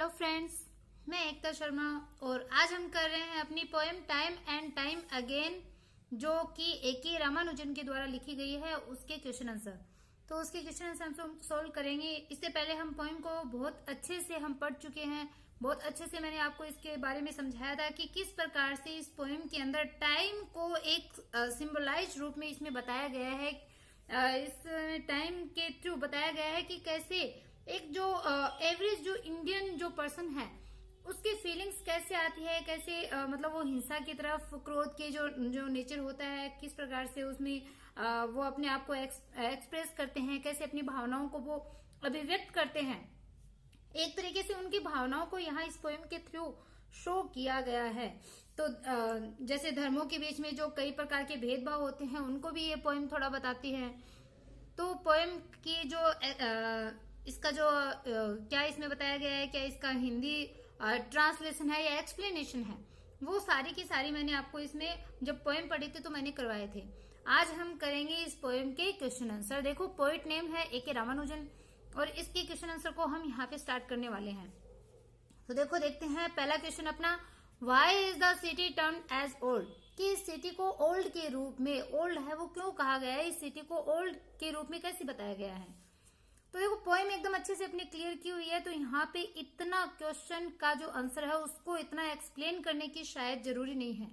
Hello friends, मैं एकता शर्मा और आज हम कर रहे हैं अपनी poem time and time again, जो कि ए.के. रामानुजन के द्वारा लिखी गई है। उसके क्वेश्चन आंसर, तो उसके क्वेश्चन आंसर हम सोल्व करेंगे। इससे पहले हम पोएम को बहुत अच्छे से हम पढ़ चुके हैं। बहुत अच्छे से मैंने आपको इसके बारे में समझाया था कि किस प्रकार से इस पोएम के अंदर टाइम को एक सिंबलाइज रूप में इसमें बताया गया है। इस टाइम के थ्रू बताया गया है कि कैसे एक जो एवरेज जो इंडियन जो पर्सन है उसकी फीलिंग्स कैसे आती है, कैसे मतलब वो हिंसा की तरफ, क्रोध के जो नेचर होता है, किस प्रकार से उसमें वो अपने आप को एक्सप्रेस करते हैं, कैसे अपनी भावनाओं को वो अभिव्यक्त करते हैं। एक तरीके से उनकी भावनाओं को यहाँ इस पोएम के थ्रू शो किया गया है। तो जैसे धर्मों के बीच में जो कई प्रकार के भेदभाव होते हैं उनको भी ये पोएम थोड़ा बताती है। तो पोएम की जो इसका जो क्या इसमें बताया गया है, क्या इसका हिंदी ट्रांसलेशन है या एक्सप्लेनेशन है, वो सारी की सारी मैंने आपको इसमें जब पोएम पढ़ी थी तो मैंने करवाए थे। आज हम करेंगे इस पोएम के क्वेश्चन आंसर। देखो, पोइट नेम है ए.के. रामानुजन और इसके क्वेश्चन आंसर को हम यहाँ पे स्टार्ट करने वाले हैं। तो देखो, देखते हैं पहला क्वेश्चन अपना, why is the city turn as old, कि इस सिटी को ओल्ड के रूप में, ओल्ड है वो क्यों कहा गया है, इस सिटी को ओल्ड के रूप में कैसे बताया गया है। तो देखो, पोएम एकदम अच्छे से अपने क्लियर की हुई है, तो यहाँ पे इतना क्वेश्चन का जो आंसर है उसको इतना एक्सप्लेन करने की शायद जरूरी नहीं है।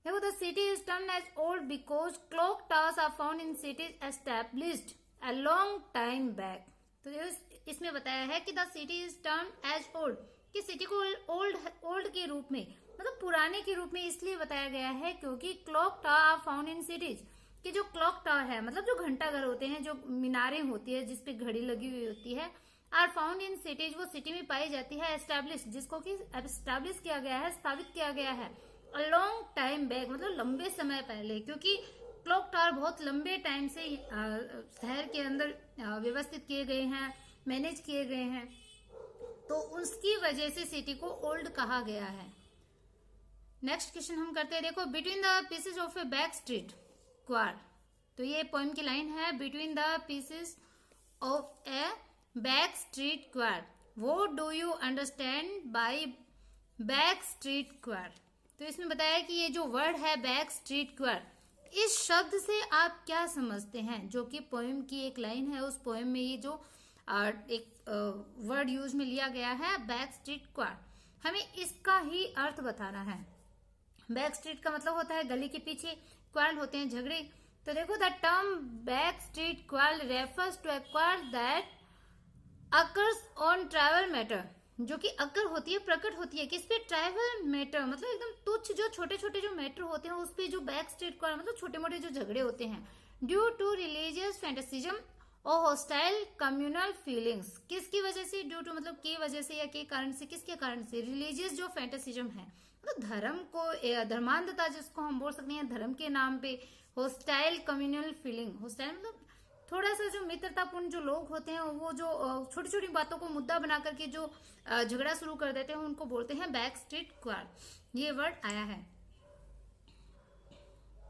देखो, the city is termed as old because clock towers are found in cities established a long time back. तो इसमें बताया है कि the city is termed as old, कि सिटी को ओल्ड के रूप में, मतलब पुराने के रूप में इसलिए बताया गया है क्योंकि clock tower are found in cities, कि जो क्लॉक टावर है मतलब जो घंटा घर होते हैं, जो मीनारें होती है जिसपे घड़ी लगी हुई होती है, आर फाउंड इन सिटीज, वो सिटी में पाई जाती है। एस्टैब्लिश, जिसको कि एस्टैब्लिश किया गया है, स्थापित किया गया है। अ लॉन्ग टाइम बैक, मतलब लंबे समय पहले, क्योंकि क्लॉक टावर बहुत लंबे टाइम से शहर के अंदर व्यवस्थित किए गए हैं, मैनेज किए गए हैं, तो उसकी वजह से सिटी को ओल्ड कहा गया है। नेक्स्ट क्वेश्चन हम करते हैं। देखो, between the pieces of a back street choir, तो ये पोएम की लाइन है, between the pieces of a back street choir, what do you understand by back street choir. तो इसमें बताया कि ये जो वर्ड है बैक स्ट्रीट क्वार, इस शब्द से आप क्या समझते हैं, जो कि पोएम की एक लाइन है। उस पोएम में ये जो एक वर्ड यूज में लिया गया है बैक स्ट्रीट क्वार, हमें इसका ही अर्थ बताना है। बैक स्ट्रीट का मतलब होता है गली के पीछे, क्वारल होते हैं झगड़े। तो देखो, the term back street quarrel refers to a quarrel that occurs on trivial matter, जो कि अकर होती है, प्रकट होती है किस पे, ट्रैवल मैटर, मतलब एकदम तुच्छ जो छोटे छोटे जो मैटर होते हैं उस पे जो बैक स्ट्रीट क्वारल मतलब छोटे मोटे जो झगड़े होते हैं, ड्यू टू रिलीजियस फैंटेसिज्म और हॉस्टाइल कम्युनल फीलिंग्स। किसकी वजह से, ड्यू टू मतलब के वजह से या के कारण से, किसके कारण से, रिलीजियस जो फैंटेसिज्म है, मतलब धर्म को, धर्मांधता जिसको हम बोल सकते हैं धर्म के नाम पे, हॉस्टाइल कम्युनल फीलिंग, हॉस्टाइल मतलब थोड़ा सा जो मित्रतापूर्ण जो लोग होते हैं, वो जो छोटी छोटी बातों को मुद्दा बना करके जो झगड़ा शुरू कर देते हैं उनको बोलते हैं बैक स्ट्रीट क्वार, ये वर्ड आया है।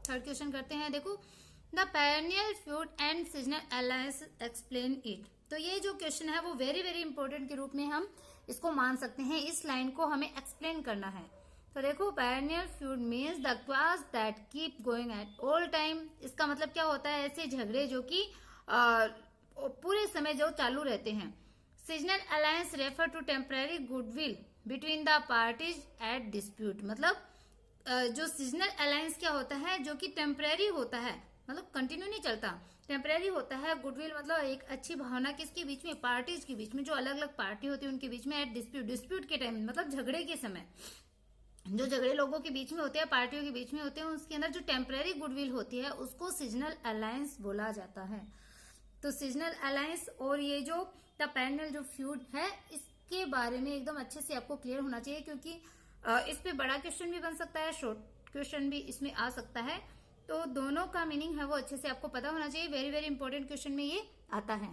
थर्ड क्वेश्चन करते हैं। देखो, the perennial feud and seasonal alliance explain it. तो ये जो क्वेश्चन है वो वेरी वेरी इंपॉर्टेंट के रूप में हम इसको मान सकते हैं। इस लाइन को हमें एक्सप्लेन करना है। तो देखो, perennial feud means the quarrels that keep going at all time. इसका मतलब क्या होता है, ऐसे झगड़े जो कि पूरे समय जो चालू रहते हैं। Seasonal alliance refer to temporary goodwill between the parties at dispute, मतलब जो सीजनल अलायंस क्या होता है, जो कि टेम्पररी होता है, मतलब कंटिन्यू नहीं चलता, टेम्पररी होता है। गुडविल मतलब एक अच्छी भावना किसके बीच में, पार्टीज के बीच में, जो अलग अलग पार्टी होती है उनके बीच में। एट डिस्प्यूट, डिस्प्यूट के टाइम मतलब झगड़े के समय, जो झगड़े लोगों के बीच में होते हैं, पार्टियों के बीच में होते हैं, उसके अंदर जो टेम्पररी गुडविल होती है उसको सीजनल अलायंस बोला जाता है। तो सीजनल अलायंस और ये जो द पेरेनियल जो फ्यूड है, इसके बारे में एकदम अच्छे से आपको क्लियर होना चाहिए, क्योंकि इस पे बड़ा क्वेश्चन भी बन सकता है, शॉर्ट क्वेश्चन भी इसमें आ सकता है। तो दोनों का मीनिंग है वो अच्छे से आपको पता होना चाहिए। वेरी वेरी इंपॉर्टेंट क्वेश्चन में ये आता है।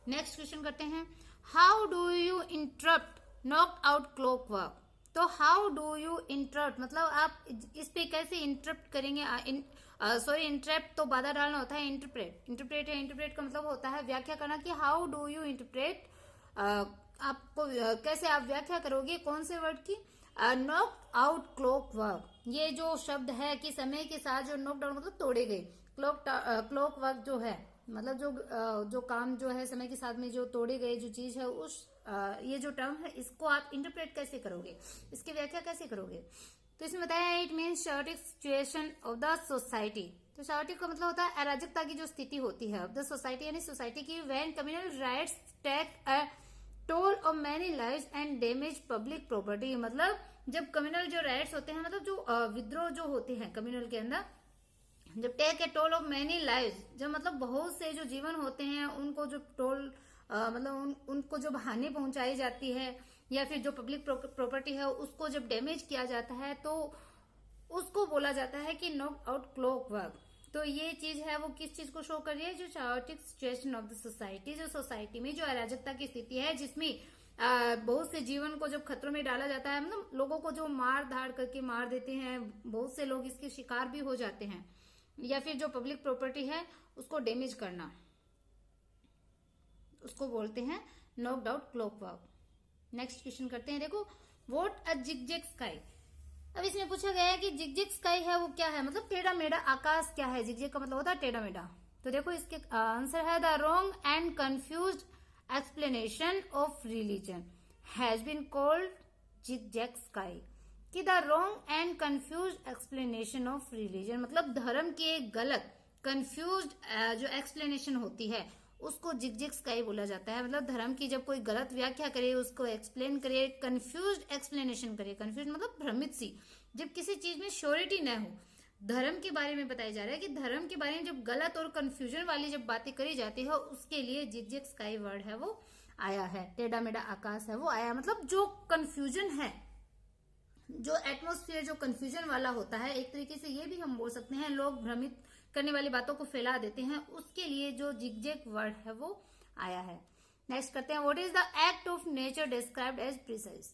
नेक्स्ट क्वेश्चन करते हैं, how do you interrupt knocked out clock work. तो हाउ डू यू इंटरप्ट, मतलब आप इस पे कैसे इंटरप्ट करेंगे, सॉरी इंटरप्ट तो बाधा डालना होता है, इंटरप्रेट, इंटरप्रेट है, इंटरप्रेट का मतलब होता है व्याख्या करना, कि हाउ डू यू इंटरप्रेट आपको कैसे आप व्याख्या करोगे कौन से वर्ड की? नॉक आउट क्लॉक वर्क, ये जो शब्द है कि समय के साथ जो नॉक डाउन मतलब तोड़े गए, क्लॉक वर्क जो है मतलब जो काम जो है समय के साथ में जो तोड़े गए जो चीज है उस ये जो टर्म है इसको आप इंटरप्रेट कैसे करोगे, इसकी व्याख्या कैसे करोगे? तो इसमें बताया it means chaotic situation of the society. तो chaotic का मतलब होता है अराजकता की जो स्थिति होती है ऑफ द सोसाइटी, यानी सोसाइटी की, when communal riots take a toll of many lives and damage public property. मतलब जब कम्युनल जो राइट्स होते हैं मतलब जो विद्रोह जो होते हैं कम्युनल के अंदर, जब take a toll of many lives, जब मतलब बहुत से जो जीवन होते हैं उनको जो टोल मतलब उनको जब हानि पहुंचाई जाती है या फिर जो पब्लिक प्रॉपर्टी है उसको जब डैमेज किया जाता है तो उसको बोला जाता है कि नॉक आउट क्लॉक वर्क। तो ये चीज है वो किस चीज को शो कर रही है? जो chaotic situation of the society, जो सोसाइटी में जो अराजकता की स्थिति है जिसमें बहुत से जीवन को जब खतरों में डाला जाता है, मतलब लोगों को जो मार धाड़ करके मार देते हैं, बहुत से लोग इसके शिकार भी हो जाते हैं, या फिर जो पब्लिक प्रॉपर्टी है उसको डैमेज करना, उसको बोलते हैं knocked out clock work. Next question करते हैं, देखो व्हाट अ जिगजैग स्काई। अब इसमें पूछा गया है कि जिगजैग स्काई है वो क्या है, मतलब टेढ़ा मेढ़ा आकाश क्या है? जिगजैग का मतलब होता है टेढ़ा मेढ़ा। तो देखो इसके आंसर है the wrong and confused explanation of religion has been called zigzag sky. कि the wrong and confused explanation of religion मतलब धर्म की एक गलत कंफ्यूज्ड जो एक्सप्लेनेशन होती है उसको जिगजैग स्काई बोला जाता है। मतलब धर्म की जब कोई गलत व्याख्या करे, उसको एक्सप्लेन करे, कंफ्यूज्ड एक्सप्लेनेशन करे, कंफ्यूज मतलब भ्रमित सी, जब किसी चीज में श्योरिटी न हो, धर्म के बारे में बताया जा रहा है कि धर्म के बारे में जब गलत और कंफ्यूजन वाली जब बातें करी जाती है उसके लिए जिगजैग स्काई वर्ड है वो आया है। टेढ़ा मेढ़ा आकाश है वो आया, मतलब जो कंफ्यूजन है, जो एटमोस्फियर जो कंफ्यूजन वाला होता है, एक तरीके से ये भी हम बोल सकते हैं लोग भ्रमित करने वाली बातों को फैला देते हैं, उसके लिए जो जिगजैग वर्ड है वो आया है। नेक्स्ट करते हैं, what is the act of nature described as precise.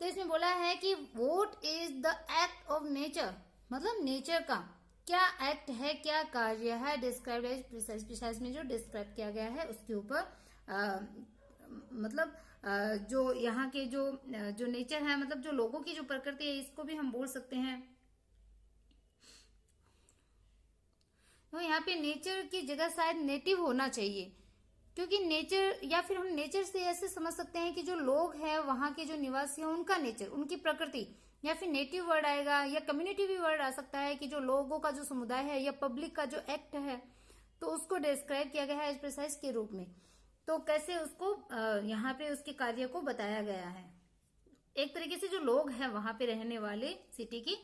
तो इसमें बोला है कि what is the act of nature, मतलब नेचर का क्या एक्ट है, क्या कार्य है, डिस्क्राइब्ड एज प्रिसाइज। प्रिसाइज में जो डिस्क्राइब किया गया है उसके ऊपर मतलब जो यहाँ के जो नेचर है, मतलब जो लोगों की जो प्रकृति है, इसको भी हम बोल सकते हैं। तो यहाँ पे नेचर की जगह शायद नेटिव होना चाहिए, क्योंकि नेचर या फिर हम नेचर से ऐसे समझ सकते हैं कि जो लोग हैं वहां के जो निवासी हैं उनका नेचर, उनकी प्रकृति, या फिर नेटिव वर्ड आएगा या कम्युनिटी भी वर्ड आ सकता है कि जो लोगों का जो समुदाय है या पब्लिक का जो एक्ट है तो उसको डिस्क्राइब किया गया है एज प्रिसाइज के रूप में। तो कैसे उसको यहाँ पे उसके कार्य को बताया गया है, एक तरीके से जो लोग हैं वहां पे रहने वाले सिटी की,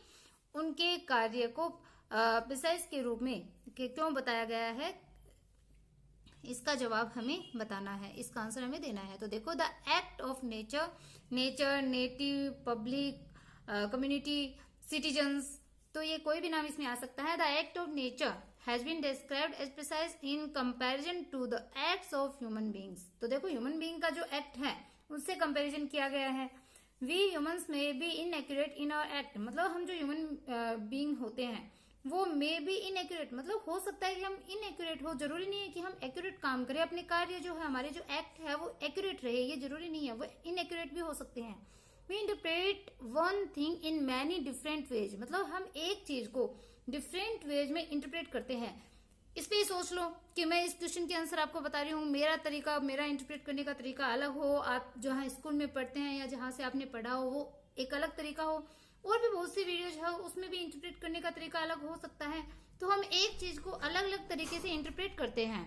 उनके कार्य को प्रिसाइज के रूप में क्यों बताया गया है, इसका जवाब हमें बताना है, इसका आंसर हमें देना है। तो देखो the act of nature, nature, native, public, community, citizens, तो ये कोई भी नाम इसमें आ सकता है। The act of nature has been described as precise in comparison to the acts of human beings. तो देखो ह्यूमन बींग का जो एक्ट है उससे कंपैरिजन किया गया है। We humans may be inaccurate in our act, मतलब हम जो ह्यूमन बींग होते हैं वो मे बी इनएक्यूरेट, मतलब हो सकता है कि हम इनएक्यूरेट हो, जरूरी नहीं है कि हम एक्यूरेट काम करें, अपने कार्य जो है हमारे जो एक्ट है वो एक्यूरेट रहे, ये जरूरी नहीं है, वो इनएक्यूरेट भी हो सकते हैं। We interpret one thing in many different ways, मतलब हम एक चीज को डिफरेंट वेज में इंटरप्रेट करते हैं। इस पे सोच लो कि मैं इस क्वेश्चन के आंसर आपको बता रही हूँ, मेरा तरीका, मेरा इंटरप्रेट करने का तरीका अलग हो, आप जहाँ स्कूल में पढ़ते हैं या जहाँ से आपने पढ़ा हो वो एक अलग तरीका हो, और भी बहुत सी वीडियोज है उसमें भी इंटरप्रेट करने का तरीका अलग हो सकता है। तो हम एक चीज को अलग अलग तरीके से इंटरप्रेट करते हैं।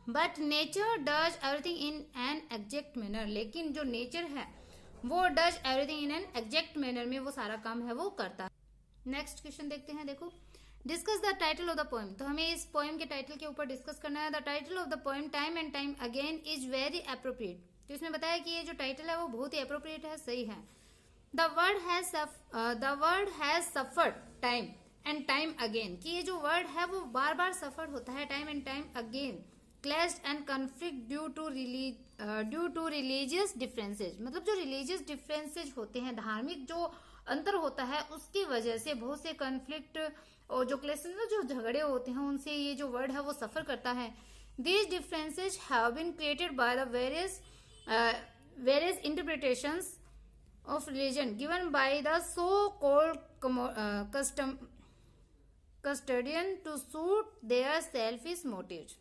But nature does everything in an exact manner, लेकिन जो नेचर है वो does everything in an exact manner में वो सारा काम है वो करता है। नेक्स्ट क्वेश्चन देखते हैं, देखो discuss the title of the poem. तो हमें इस पोएम के टाइटल के ऊपर डिस्कस करना है। The title of the poem time and time again is very appropriate. तो इसमें बताया कि ये जो टाइटल है वो बहुत ही अप्रोप्रिएट है, सही है। The word has suffered time and time again, कि ये जो वर्ड है वो बार बार सफर होता है, time and time again, clashed and conflict due to religious differences, मतलब जो रिलीजियस डिफरेंसेज होते हैं, धार्मिक जो अंतर होता है उसकी वजह से बहुत से कॉन्फ्लिक्ट और जो क्लैश जो झगड़े होते हैं उनसे ये जो वर्ड है वो सफर करता है। These differences have been created by the various various interpretations of religion given by the so-called custodian to suit their selfish motives.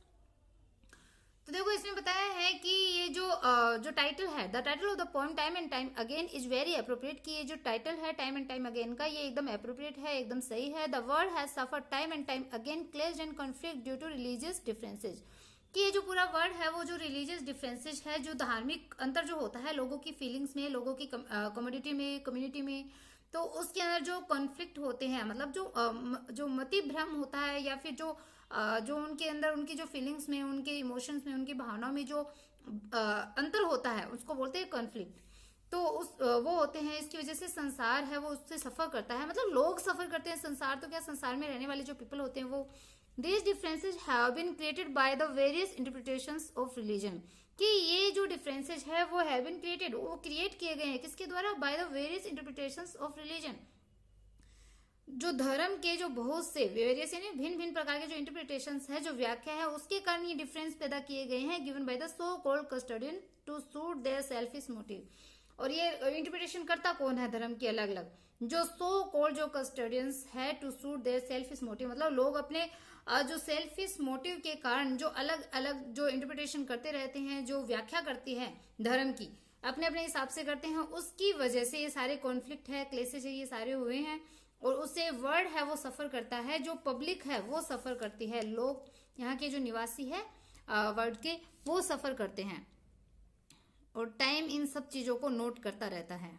तो देखो इसमें बताया है कि ये जो टाइटल है, the title of the poem time and time again is very appropriate, कि ये जो टाइटल है टाइम एंड टाइम अगेन का, ये एकदम अप्रोप्रिएट है, एकदम सही है. The world has suffered time and time again clash and conflict due to religious differences. कि ये जो पूरा वर्ड है वो जो रिलीजियस डिफरेंसेस है, जो धार्मिक अंतर जो होता है लोगों की फीलिंग्स में, लोगों की कम्युनिटी में, तो उसके अंदर जो कॉन्फ्लिक्ट होते हैं, मतलब जो मति भ्रम होता है, या फिर जो उनके अंदर उनकी जो फीलिंग्स में, उनके इमोशंस में, उनकी भावनाओं में जो अंतर होता है उसको बोलते हैं कॉन्फ्लिक्ट. तो वो होते हैं, इसकी वजह से संसार है वो उससे सफर करता है, मतलब लोग सफर करते हैं. संसार तो क्या, संसार में रहने वाले जो पीपल होते हैं वो, these differences have been created by the various interpretations of religion. कि ये जो डिफरेंसेज है वो have been created, वो क्रिएट किए गए हैं किसके द्वारा, by the various interpretations of religion. जो धर्म के जो बहुत से वेरियस यानी भिन्न भिन्न प्रकार के जो इंटरप्रिटेशंस है, जो व्याख्या है, उसके कारण ये डिफरेंस पैदा किए गए हैं, given by the so called custodian to suit their selfish motive. और ये इंटरप्रिटेशन करता कौन है धर्म की अलग अलग, जो सो कॉल्ड जो कस्टोडियंस है to suit their selfish motive, मतलब लोग अपने जो सेल्फिश मोटिव के कारण जो अलग अलग जो इंटरप्रिटेशन करते रहते हैं, जो व्याख्या करती है धर्म की, अपने अपने हिसाब से करते हैं, उसकी वजह से ये सारे कॉन्फ्लिक्ट है, क्लेसेस है, ये सारे हुए हैं. और उससे वर्ड है वो सफर करता है, जो पब्लिक है वो सफर करती है, लोग यहाँ के जो निवासी है वर्ल्ड के वो सफर करते हैं. और टाइम इन सब चीजों को नोट करता रहता है.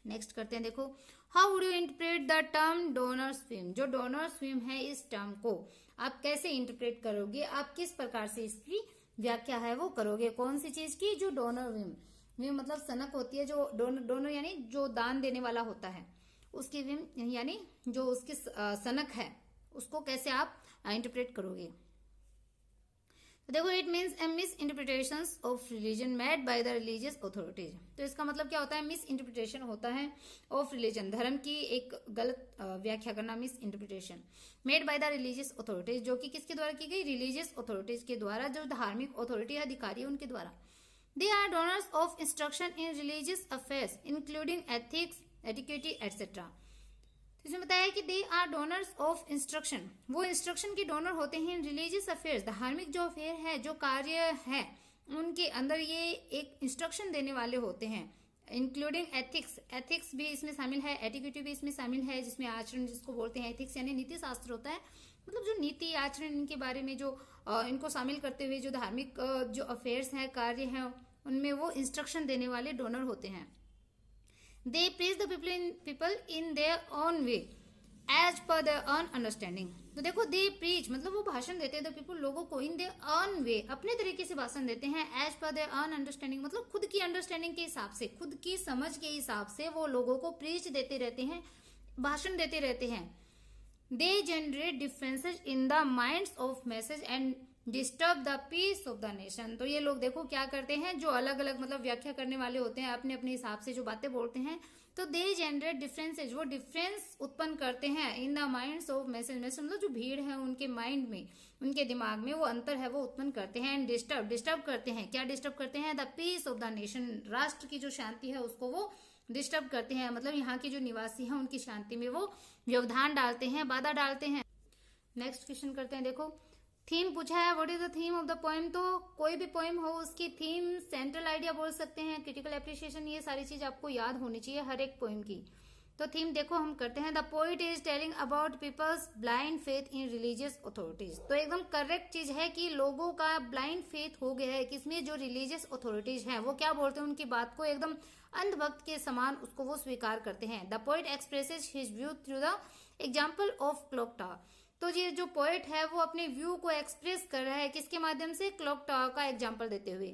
नेक्स्ट करते हैं, देखो how would you interpret the term donor swim. जो डोनर स्विम है इस टर्म को आप कैसे इंटरप्रेट करोगे, आप किस प्रकार से इसकी व्याख्या है वो करोगे, कौन सी चीज की, जो डोनर विम. विम मतलब सनक होती है, जो डोनर यानी जो दान देने वाला होता है, उसकी विम यानी जो उसकी सनक है, उसको कैसे आप इंटरप्रेट करोगे. तो देखो it means A miss interpretation of religion made by the religious authorities. तो इसका मतलब क्या होता है, मिस इंटरप्रिटेशन होता है ऑफ रिलीजन, धर्म की एक गलत व्याख्या करना, miss interpretation made by the religious authorities, जो कि किसके द्वारा की गई, रिलीजियस अथॉरिटीज के द्वारा, जो धार्मिक अथॉरिटी अधिकारी है उनके द्वारा. They are donors of instruction in religious affairs including ethics, etiquette etcetera. इसमें बताया कि they are donors of instruction, वो इंस्ट्रक्शन के डोनर होते हैं इन रिलीजियस अफेयर्स, धार्मिक जो अफेयर है, जो कार्य है उनके अंदर ये एक इंस्ट्रक्शन देने वाले होते हैं, इंक्लूडिंग एथिक्स, एथिक्स भी इसमें शामिल है, एटिक्यूटी भी इसमें शामिल है, जिसमें आचरण जिसको बोलते हैं. एथिक्स यानी नीति शास्त्र होता है, मतलब जो नीति आचरण इनके बारे में जो इनको शामिल करते हुए जो धार्मिक जो अफेयर्स हैं, कार्य हैं, उनमें वो इंस्ट्रक्शन देने वाले डोनर होते हैं. They preach the people in their own way as per their own understanding. तो देखो they preach मतलब वो भाषण देते हैं the people लोगों को in their own way, अपने तरीके से भाषण देते हैं, as per their own understanding मतलब खुद की अंडरस्टैंडिंग के हिसाब से, खुद की समझ के हिसाब से वो लोगों को प्रीच देते रहते हैं, भाषण देते रहते हैं. They generate differences in the minds of message and disturb the peace of the nation. तो ये लोग देखो क्या करते हैं, जो अलग अलग मतलब व्याख्या करने वाले होते हैं, अपने अपने हिसाब से जो बातें बोलते हैं, तो दे जनरेट डिफरेंसेज, वो डिफरेंस उत्पन्न करते हैं in the minds of message, मतलब जो भीड़ है उनके माइंड में, उनके दिमाग में वो अंतर है वो उत्पन्न करते हैं. एंड डिस्टर्ब करते हैं, क्या डिस्टर्ब करते हैं, the peace of the nation, राष्ट्र की जो शांति है उसको वो डिस्टर्ब करते हैं, मतलब यहाँ के जो निवासी हैं उनकी शांति में वो व्यवधान डालते हैं, बाधा डालते हैं. नेक्स्ट क्वेश्चन करते हैं, देखो थीम पूछा है, what is the theme of the poem. तो कोई भी पोएम हो उसकी थीम, सेंट्रल आइडिया बोल सकते हैं, क्रिटिकल एप्रिसिएशन, ये सारी चीज आपको याद होनी चाहिए हर एक पोएम की. तो थीम देखो हम करते हैं, the poet is telling about people's blind faith in religious authorities. तो एकदम करेक्ट चीज है कि लोगों का ब्लाइंड फेथ हो गया है किसमें, जो रिलीजियस अथॉरिटीज हैं वो क्या बोलते हैं, उनकी बात को एकदम अंधभक्त के समान उसको वो स्वीकार करते हैं. The poet expresses his view through the example of clock tower. तो ये जो पोएट है वो अपने व्यू को एक्सप्रेस कर रहा है किसके माध्यम से, क्लॉक टावर का एग्जांपल देते हुए.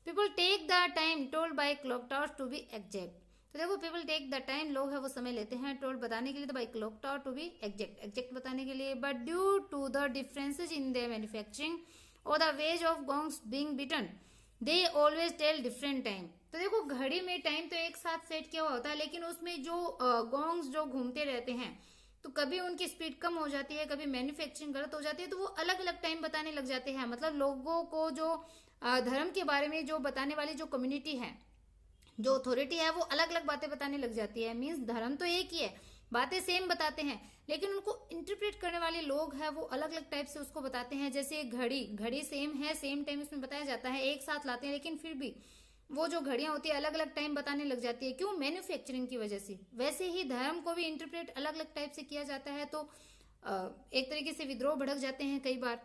People take the time told by clock tower to be exact. तो देखो पीपल टेक द टाइम, लोग है वो समय लेते हैं, टोल्ड बताने के लिए, तो by clock tower to be exact बताने के लिए. But due to the differences in the manufacturing और the ways of gongs being beaten, they always tell different time. तो देखो घड़ी में टाइम तो एक साथ सेट किया हुआ होता है, लेकिन उसमें जो गॉन्ग्स जो घूमते रहते हैं तो कभी उनकी स्पीड कम हो जाती है, कभी मैन्युफैक्चरिंग गलत हो जाती है, तो वो अलग अलग टाइम बताने लग जाते हैं. मतलब लोगों को जो धर्म के बारे में जो बताने वाली जो कम्युनिटी है, जो अथॉरिटी है, वो अलग अलग बातें बताने लग जाती है। मीन्स धर्म तो एक ही है, बातें सेम बताते हैं, लेकिन उनको इंटरप्रेट करने वाले लोग हैं वो अलग अलग टाइप से उसको बताते हैं। जैसे घड़ी सेम है, सेम टाइम उसमें बताया जाता है, एक साथ लाते हैं, लेकिन फिर भी वो जो घड़ियां होती है अलग अलग टाइम बताने लग जाती है। क्यों? मैन्युफैक्चरिंग की वजह से। वैसे ही धर्म को भी इंटरप्रेट अलग अलग टाइप से किया जाता है, तो एक तरीके से विद्रोह भड़क जाते हैं कई बार।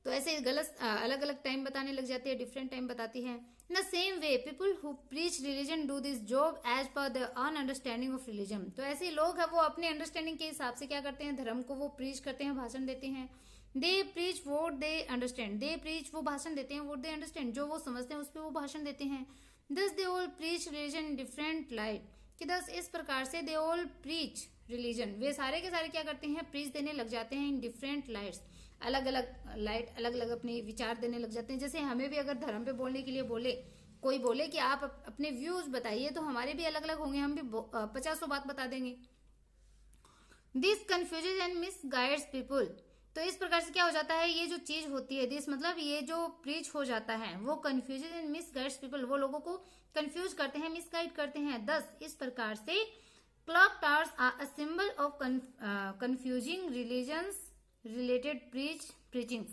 तो ऐसे गलत अलग अलग टाइम बताने लग जाती है, डिफरेंट टाइम बताती है। In the same way people who preach religion do this job as per the un understanding of religion. तो ऐसे लोग हैं वो अपने अंडरस्टैंडिंग के हिसाब से क्या करते हैं, धर्म को वो प्रीच करते हैं, भाषण देते हैं। They preach what they understand, they preach वो भाषण देते हैं, वोट दे अंडरस्टैंड जो वो समझते हैं उस पर वो भाषण देते हैं। दस they all preach religion in different light, कि दस इस प्रकार से दे ऑल प्रीच रिलीजन, वे सारे के सारे क्या करते हैं, प्रीच देने लग जाते हैं इन डिफरेंट लाइट्स, अलग अलग लाइट, अलग अलग अपने विचार देने लग जाते हैं। जैसे हमें भी अगर धर्म पे बोलने के लिए कोई बोले कि आप अपने व्यूज बताइए, तो हमारे भी अलग अलग होंगे, हम भी 50 बात बता देंगे। This confuses and misguides people, तो इस प्रकार से क्या हो जाता है, ये जो चीज होती है, दिस मतलब ये जो प्रीच हो जाता है, वो कंफ्यूजेज एंड मिस गाइड्स पीपल, वो लोगों को कंफ्यूज करते हैं, मिस गाइड करते हैं। दस इस प्रकार से clock towers are a symbol of confusing religions related preachings.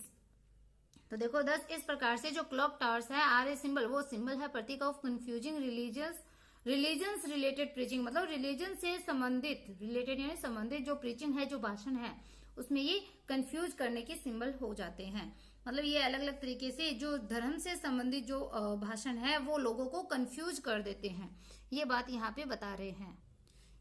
तो देखो, दस इस प्रकार से जो क्लॉक टावर्स है आर ए सिंबल, वो सिंबल है, प्रतीक of confusing religions related preaching, मतलब रिलीजन से संबंधित, रिलेटेड यानी संबंधित जो प्रीचिंग है, जो भाषण है, उसमें ये कंफ्यूज करने के सिंबल हो जाते हैं। मतलब ये अलग अलग तरीके से जो धर्म से संबंधित जो भाषण है वो लोगों को कंफ्यूज कर देते हैं, ये बात यहाँ पे बता रहे हैं।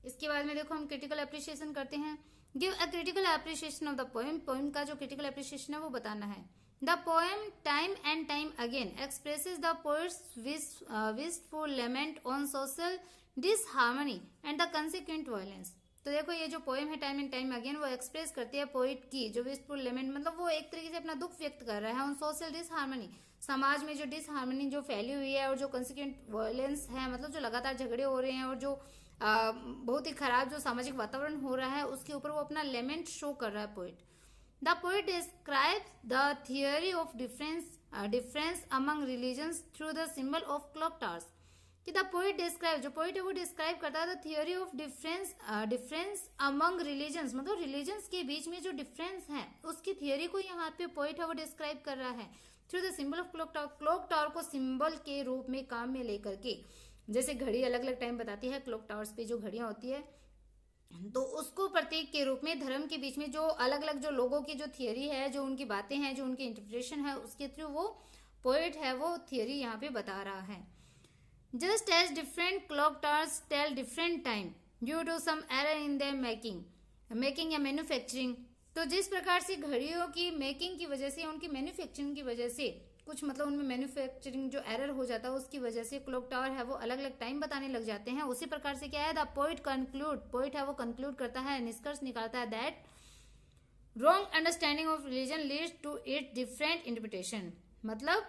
इसके बाद में देखो हम क्रिटिकल अप्रिशिएशन करते हैं। Give a critical appreciation of the poem, poem का जो क्रिटिकल अप्रिशिएशन है वो बताना है। The poem time and time again expresses the poet's wishful lament on social disharmony and the consequent violence. तो देखो, ये जो पोएम है टाइम एंड टाइम अगेन, वो एक्सप्रेस करती है पोइट की जो विशफुल लेमेंट, मतलब वो एक तरीके से अपना दुख व्यक्त कर रहा है ऑन सोशल डिसहार्मनी, समाज में जो डिसहार्मनी जो फैली हुई है, और जो कंसिक्वेंट वायलेंस है, मतलब जो लगातार झगड़े हो रहे हैं, और जो बहुत ही खराब जो सामाजिक वातावरण हो रहा है, उसके ऊपर वो अपना लेमेंट शो कर रहा है poet. The poet describes the theory of difference among religions through the symbol of clock towers, कि द पोइट डिस्क्राइब, जो पोइट है वो डिस्क्राइब करता है the theory of difference among religions, मतलब रिलीजन्स के बीच में जो डिफरेंस है उसकी थियोरी को यहाँ पे पोइट है वो डिस्क्राइब कर रहा है through the symbol of clock tower, clock tower को सिंबल के रूप में काम में लेकर के। जैसे घड़ी अलग अलग टाइम बताती है, क्लॉक टावर्स पे जो घड़ियां होती है, तो उसको प्रतीक के रूप में धर्म के बीच में जो अलग अलग जो लोगों की जो थियोरी है, जो उनकी बातें हैं, जो उनकी इंटरप्रिटेशन है, उसके थ्रू वो पोएट है वो थियोरी यहाँ पे बता रहा है। Just as different clock towers tell different time due to some error in their making या मैन्युफैक्चरिंग, तो जिस प्रकार से घड़ियों की मेकिंग की वजह से, उनकी मैन्युफैक्चरिंग की वजह से कुछ मतलब उनमें मैन्युफैक्चरिंग जो एरर हो जाता है उसकी वजह से क्लॉक टावर है वो अलग अलग टाइम बताने लग जाते हैं। उसी प्रकार से क्या है, द पोइट है वो कंक्लूड करता है, निष्कर्ष निकालता है that wrong understanding of religion leads to it different interpretation, मतलब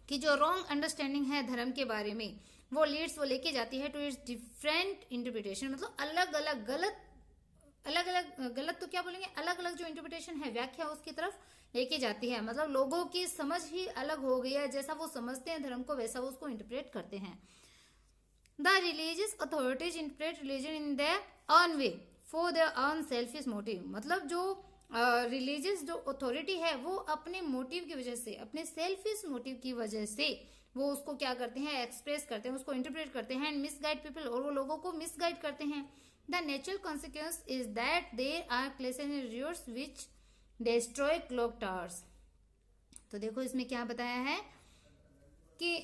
कि जो रॉन्ग अंडरस्टैंडिंग है धर्म के बारे में वो लेके जाती है टू इट्स डिफरेंट इंटरप्रिटेशन, मतलब अलग अलग गलत तो क्या बोलेंगे, अलग अलग जो इंटरप्रिटेशन है, व्याख्या उसकी तरफ लेके जाती है। मतलब लोगों की समझ ही अलग हो गई है, जैसा वो समझते हैं धर्म को वैसा वो उसको इंटरप्रेट करते हैं। The religious authorities interpret religion in their own way for their own selfish motive, मतलब जो रिलीजियस जो अथॉरिटी है वो अपने मोटिव की वजह से, अपने सेल्फिश मोटिव की वजह से वो उसको क्या करते हैं, एक्सप्रेस करते हैं, उसको इंटरप्रेट करते हैं, एंड मिसगाइड पीपल, और वो लोगों को मिसगाइड करते हैं। The natural consequence is that there are places in rivers which destroy clock towers. तो देखो इसमें क्या बताया है कि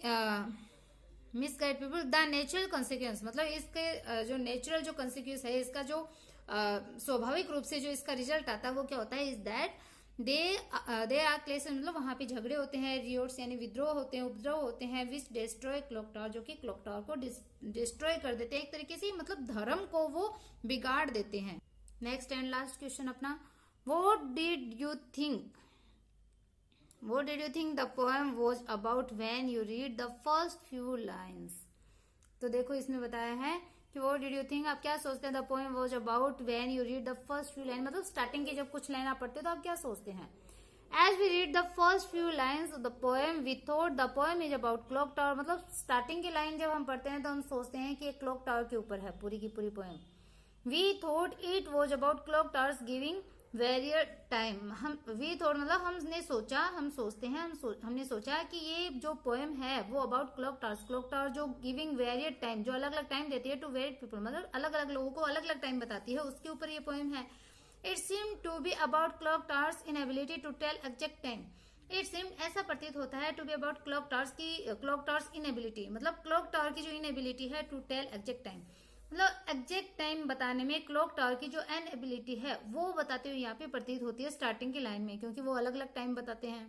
misguide people, the natural consequence, मतलब इसके जो नेचुरल जो कॉन्सिक्वेंस है, इसका जो स्वाभाविक रूप से जो इसका रिजल्ट आता है वो क्या होता है, इज दैट दे आर क्लेसेस, मतलब वहां पे झगड़े होते हैं, रियोट्स यानी विद्रोह होते हैं, उपद्रव होते हैं, विच डिस्ट्रॉय क्लॉक टावर, जो कि क्लॉक टावर को डिस्ट्रॉय कर देते हैं, एक तरीके से मतलब धर्म को वो बिगाड़ देते हैं। नेक्स्ट एंड लास्ट क्वेश्चन अपना, What did you think the poem was about when you read the first few lines? तो देखो इसमें बताया है कि what did you think, आप क्या सोचते हैं, the poem was about when you read the first few lines, मतलब स्टार्टिंग की जब कुछ लाइन आप पढ़ते हो तो आप क्या सोचते हैं। As we read the first few lines of the poem, we thought the poem is about clock tower. मतलब स्टार्टिंग की लाइन जब हम पढ़ते हैं तो हम सोचते हैं कि एक क्लॉक टावर के ऊपर है पूरी की पूरी poem. We thought it was about clock towers giving various time. we thought मतलब हमने सोचा, हम सोचते हैं, हमने सोचा कि ये जो पोएम है वो अबाउट क्लॉक टावर जो गिविंग वेरियड टाइम, जो अलग अलग टाइम देती है टू वेरियड पीपल, मतलब अलग अलग लोगों को अलग अलग टाइम बताती है, उसके ऊपर ये पोएम है. It seemed to be about clock towers' inability to tell exact time. It seemed ऐसा प्रतीत होता है to be about clock towers inability, मतलब क्लॉक टावर की जो इनएबिलिटी है to tell exact time, मतलब एग्जैक्ट टाइम बताने में क्लॉक टावर की जो इनएबिलिटी है वो बताते हुए यहाँ पे प्रतीत होती है स्टार्टिंग की लाइन में, क्योंकि वो अलग अलग टाइम बताते हैं.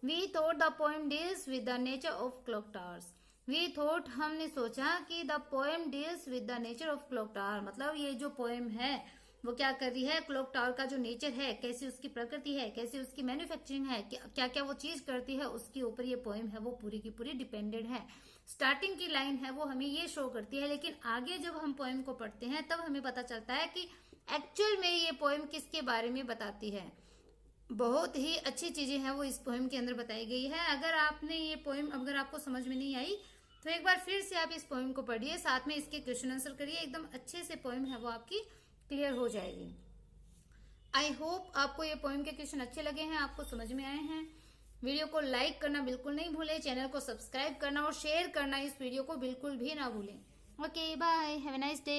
We thought the poem deals with the nature of clock towers. We thought हमने सोचा कि the poem deals with the nature of clock tower, मतलब ये जो पोएम है वो क्या कर रही है, क्लॉक टावर का जो नेचर है, कैसी उसकी प्रकृति है, कैसी उसकी मैन्युफैक्चरिंग है, क्या क्या वो चीज करती है, उसके ऊपर ये पोएम है वो पूरी की पूरी डिपेंडेड है. स्टार्टिंग की लाइन है वो हमें ये शो करती है, लेकिन आगे जब हम पोएम को पढ़ते हैं तब हमें पता चलता है कि एक्चुअल में ये पोएम किसके बारे में बताती है. बहुत ही अच्छी चीजें हैं वो इस पोएम के अंदर बताई गई है. अगर आपने ये पोएम अगर आपको समझ में नहीं आई तो एक बार फिर से आप इस पोएम को पढ़िए, साथ में इसके क्वेश्चन आंसर करिए, एकदम अच्छे से पोएम है वो आपकी क्लियर हो जाएगी. आई होप आपको ये पोएम के क्वेश्चन अच्छे लगे हैं, आपको समझ में आए हैं. वीडियो को लाइक करना बिल्कुल नहीं भूलें, चैनल को सब्सक्राइब करना और शेयर करना इस वीडियो को बिल्कुल भी ना भूलें. Okay bye, have a nice day.